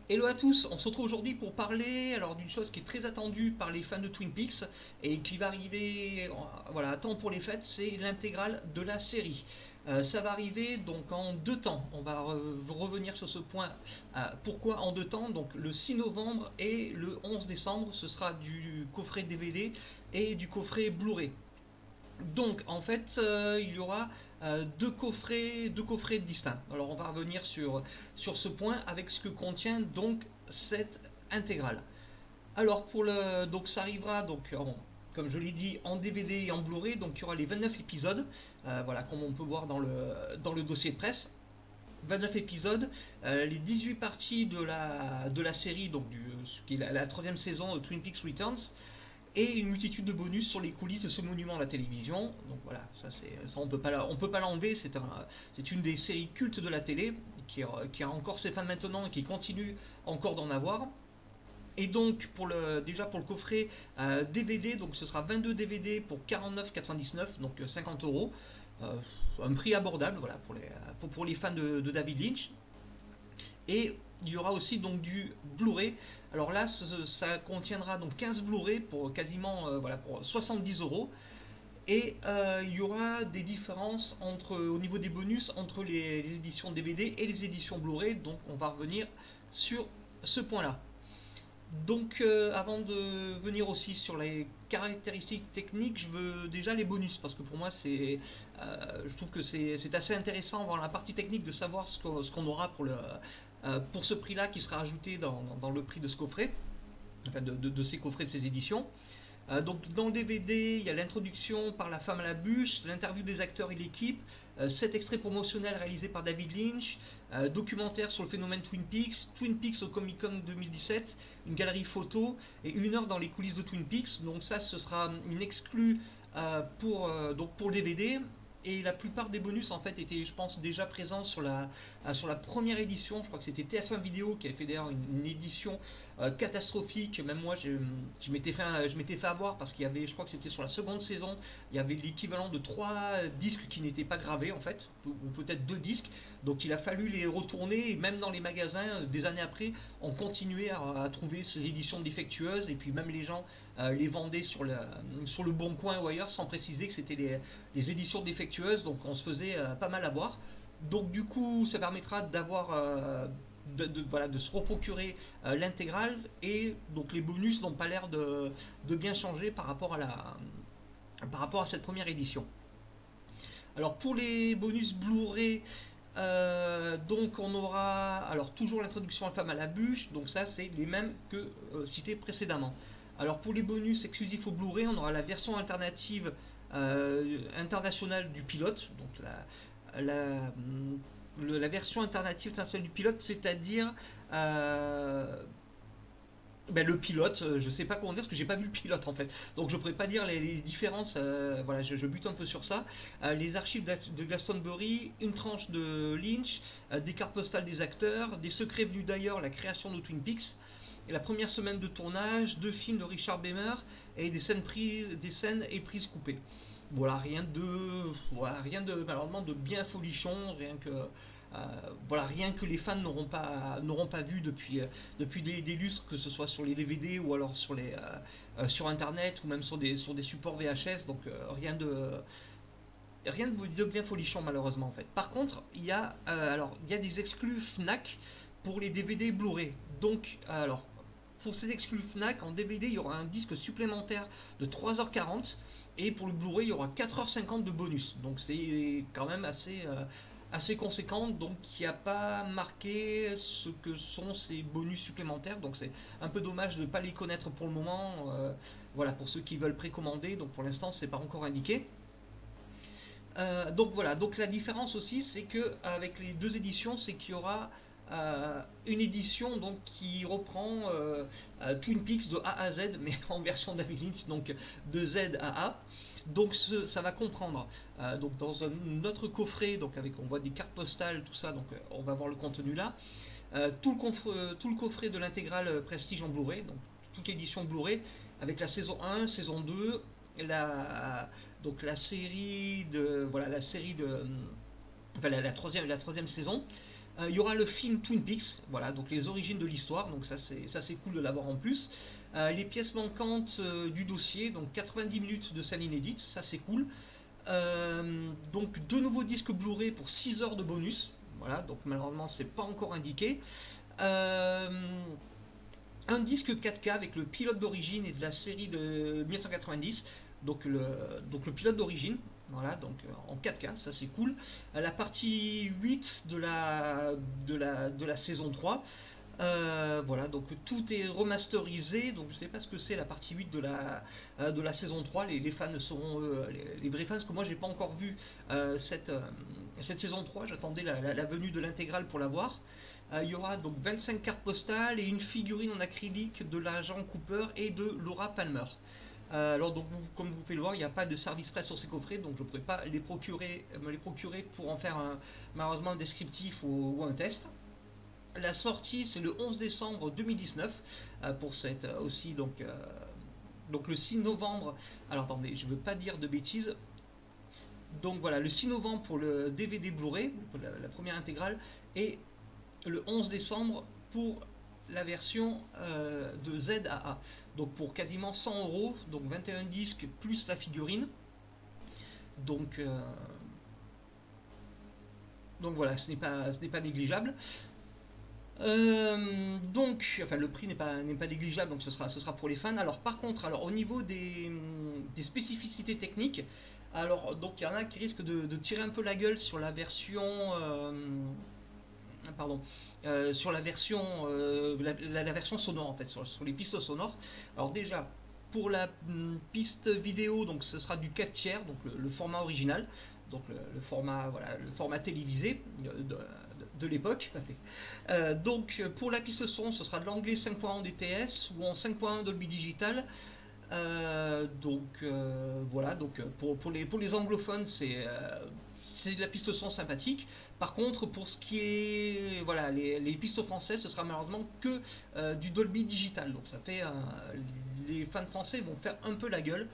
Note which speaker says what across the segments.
Speaker 1: Hello à tous, on se retrouve aujourd'hui pour parler alors d'une chose qui est très attendue par les fans de Twin Peaks et qui va arriver voilà, à temps pour les fêtes, c'est l'intégrale de la série. Ça va arriver donc en deux temps, on va revenir sur ce point. Pourquoi en deux temps? Donc le 6 novembre et le 11 décembre, ce sera du coffret DVD et du coffret Blu-ray. Donc en fait, il y aura deux coffrets distincts. Alors on va revenir sur ce point avec ce que contient donc cette intégrale. Alors donc ça arrivera comme je l'ai dit en DVD et en Blu-ray, donc il y aura les 29 épisodes, voilà comme on peut voir dans le dossier de presse. 29 épisodes, les 18 parties de la série, donc ce qui est la troisième saison Twin Peaks Returns, et une multitude de bonus sur les coulisses de ce monument à la télévision. Donc voilà, ça on peut pas l'enlever. C'est une des séries cultes de la télé qui a encore ses fans maintenant et qui continue encore d'en avoir. Et donc déjà pour le coffret DVD, donc ce sera 22 DVD pour 49,99, donc 50 euros. Un prix abordable, voilà, pour les fans de David Lynch. Et il y aura aussi donc du Blu-ray. Alors là, ça contiendra donc 15 Blu-ray pour quasiment voilà, pour 70 euros. Et il y aura des différences au niveau des bonus entre les éditions DVD et les éditions Blu-ray. Donc on va revenir sur ce point-là. Donc avant de venir aussi sur les caractéristiques techniques, je veux déjà les bonus parce que pour moi je trouve que c'est assez intéressant dans la partie technique de savoir ce qu'on aura pour ce prix-là qui sera ajouté dans le prix de ce coffret, enfin de ces coffrets de ces éditions. Donc dans le DVD, il y a l'introduction par la femme à la bûche, l'interview des acteurs et l'équipe, 7 extraits promotionnels réalisés par David Lynch, documentaire sur le phénomène Twin Peaks au Comic Con 2017, une galerie photo et 1 heure dans les coulisses de Twin Peaks. Donc ça, ce sera une exclue donc pour le DVD. Et la plupart des bonus en fait étaient, je pense, déjà présents sur la première édition. Je crois que c'était TF1 Vidéo qui avait fait d'ailleurs une édition catastrophique. Même moi, je m'étais fait avoir parce qu'il y avait, je crois que c'était sur la seconde saison, il y avait l'équivalent de 3 disques qui n'étaient pas gravés en fait, ou peut-être 2 disques. Donc il a fallu les retourner et même dans les magasins, des années après, on continuait à trouver ces éditions défectueuses et puis même les gens les vendaient sur le Bon Coin ou ailleurs sans préciser que c'était les éditions défectueuses, donc on se faisait pas mal avoir. Donc du coup, ça permettra d'avoir voilà, de se reprocurer l'intégrale et donc les bonus n'ont pas l'air de bien changer par rapport à cette première édition. Alors pour les bonus Blu-ray, donc on aura alors toujours l'introduction à la femme à la bûche, donc ça c'est les mêmes que cités précédemment. Alors pour les bonus exclusifs au Blu-ray, on aura la version alternative internationale du pilote, donc la version alternative internationale du pilote, c'est-à-dire le pilote, je sais pas comment dire parce que j'ai pas vu le pilote en fait, donc je pourrais pas dire les différences. Voilà, je bute un peu sur ça. Les archives de Glastonbury, une tranche de Lynch, des cartes postales des acteurs, des secrets venus d'ailleurs, la création de Twin Peaks, et la première semaine de tournage, 2 films de Richard Beymer et des scènes et prises coupées. Voilà, rien de malheureusement de bien folichon, rien que les fans n'auront pas vu depuis des lustres, que ce soit sur les DVD ou alors sur internet ou même sur des supports VHS. Donc rien de bien folichon malheureusement en fait. Par contre, il y a des exclus Fnac pour les DVD Blu-ray. Donc alors pour ces exclus Fnac, en DVD, il y aura un disque supplémentaire de 3h40 et pour le Blu-ray, il y aura 4h50 de bonus. Donc c'est quand même assez conséquent. Donc il n'y a pas marqué ce que sont ces bonus supplémentaires. Donc c'est un peu dommage de ne pas les connaître pour le moment. Voilà, pour ceux qui veulent précommander. Donc pour l'instant, c'est pas encore indiqué. Donc voilà, donc la différence aussi, c'est que avec les deux éditions, c'est qu'il y aura une édition donc qui reprend Twin Peaks de A à Z, mais en version David Lynch, donc de Z à A. Donc ça va comprendre donc dans un autre coffret, donc on voit des cartes postales, tout ça, donc on va voir le contenu là. Tout le coffret de l'intégrale Prestige en Blu-ray, donc toute l'édition Blu-ray avec la saison 1, saison 2, donc la série de enfin la troisième saison, Il y aura le film Twin Peaks, voilà, donc les origines de l'histoire, donc ça c'est cool de l'avoir en plus. Les pièces manquantes du dossier, donc 90 minutes de scène inédite, ça c'est cool. Donc deux nouveaux disques Blu-ray pour 6 heures de bonus, voilà, donc malheureusement c'est pas encore indiqué. Euh, un disque 4K avec le pilote d'origine et de la série de 1990, donc le pilote d'origine, voilà, donc en 4K, ça c'est cool. La partie 8 de la saison 3. Voilà, donc tout est remasterisé, donc je sais pas ce que c'est la partie 8 de la saison 3, les fans seront, les vrais fans, parce que moi j'ai pas encore vu cette saison 3, j'attendais la venue de l'intégrale pour la voir. Il y aura donc 25 cartes postales et une figurine en acrylique de l'agent Cooper et de Laura Palmer. Alors donc comme vous pouvez le voir, il n'y a pas de service presse sur ces coffrets, donc je ne pourrais pas me les procurer pour en faire malheureusement un descriptif ou un test. La sortie c'est le 11 décembre 2019 pour cette aussi donc le 6 novembre. Alors attendez, je ne veux pas dire de bêtises. Donc voilà, le 6 novembre pour le DVD Blu-ray, pour la première intégrale, et le 11 décembre pour la version de ZAA. Donc pour quasiment 100 euros, donc 21 disques plus la figurine. Donc, donc voilà, ce n'est pas négligeable. Donc, enfin, le prix n'est pas négligeable, donc ce sera pour les fans. Alors, par contre, au niveau des spécificités techniques, alors, donc il y en a qui risquent de tirer un peu la gueule sur la version, pardon, sur la version, la version sonore en fait, sur les pistes sonores. Alors déjà, pour la piste vidéo, donc ce sera du 4 tiers, donc le format original, donc le format, voilà, le format télévisé de l'époque. Donc pour la piste son, ce sera de l'anglais 5.1 DTS ou en 5.1 Dolby Digital. Voilà, donc pour les anglophones, c'est de la piste son sympathique. Par contre, pour ce qui est voilà les pistes françaises, ce sera malheureusement que du Dolby Digital. Donc ça fait les fans français vont faire un peu la gueule.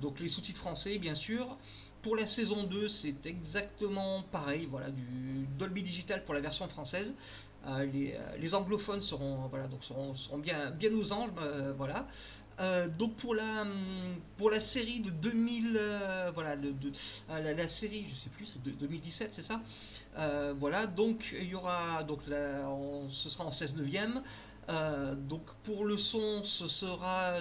Speaker 1: Donc les sous-titres français, bien sûr. Pour la saison 2, c'est exactement pareil, voilà, du Dolby Digital pour la version française. Les anglophones seront bien aux anges, voilà. Donc pour la série de 2000, voilà, la série, je sais plus, c'est de 2017, c'est ça. Voilà, donc il y aura, donc ce sera en 16 neuvième. Donc pour le son, ce sera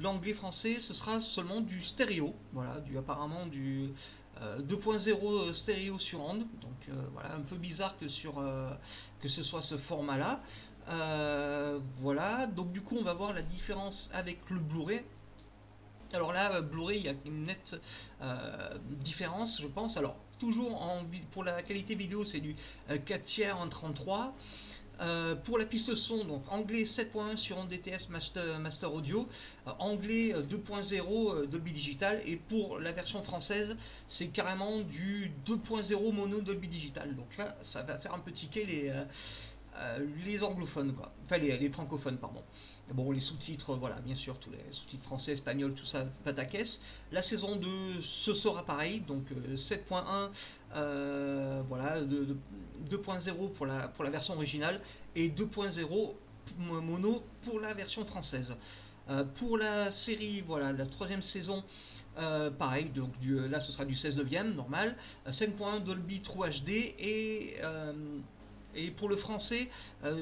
Speaker 1: l'anglais français, ce sera seulement du stéréo, voilà, apparemment du 2.0 stéréo sur onde, donc voilà, un peu bizarre que ce soit ce format-là. Voilà, donc du coup on va voir la différence avec le Blu-ray. Alors là, Blu-ray, il y a une nette différence, je pense. Alors, toujours pour la qualité vidéo, c'est du 4 tiers en 33. Pour la piste son, donc anglais 7.1 sur onde DTS Master Audio, anglais 2.0 Dolby Digital, et pour la version française, c'est carrément du 2.0 mono Dolby Digital. Donc là, ça va faire un peu tiquer les anglophones, quoi. Enfin les francophones, pardon. Bon, les sous-titres, voilà, bien sûr, tous les sous-titres français, espagnols, tout ça, pataquès. La saison 2, ce sera pareil, donc 7.1, voilà, 2.0 pour la version originale, et 2.0 mono pour la version française. Pour la série, voilà, la troisième saison, pareil, donc là ce sera du 16 neuvième, normal, 5.1 Dolby True HD, et pour le français,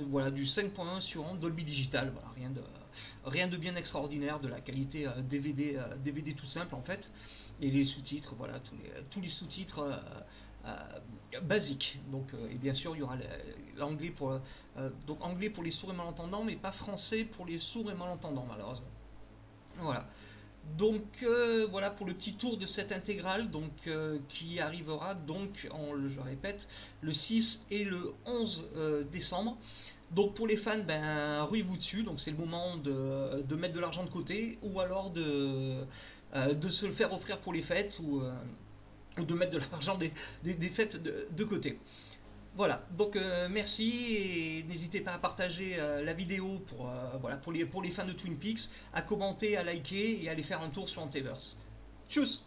Speaker 1: voilà, du 5.1 sur onde Dolby Digital, voilà, rien de bien extraordinaire, de la qualité DVD tout simple en fait, et les sous-titres, voilà, tous les sous-titres basiques. Donc, et bien sûr, il y aura l'anglais donc anglais pour les sourds et malentendants, mais pas français pour les sourds et malentendants malheureusement. Voilà. Donc voilà pour le petit tour de cette intégrale, donc qui arrivera donc, je répète, le 6 et le 11 décembre. Donc pour les fans, ben ruez-vous dessus, donc c'est le moment de mettre de l'argent de côté, ou alors de se le faire offrir pour les fêtes, ou de mettre de l'argent des fêtes de côté. Voilà, donc merci, et n'hésitez pas à partager la vidéo pour les fans de Twin Peaks, à commenter, à liker et à aller faire un tour sur Antiverse. Tchuss!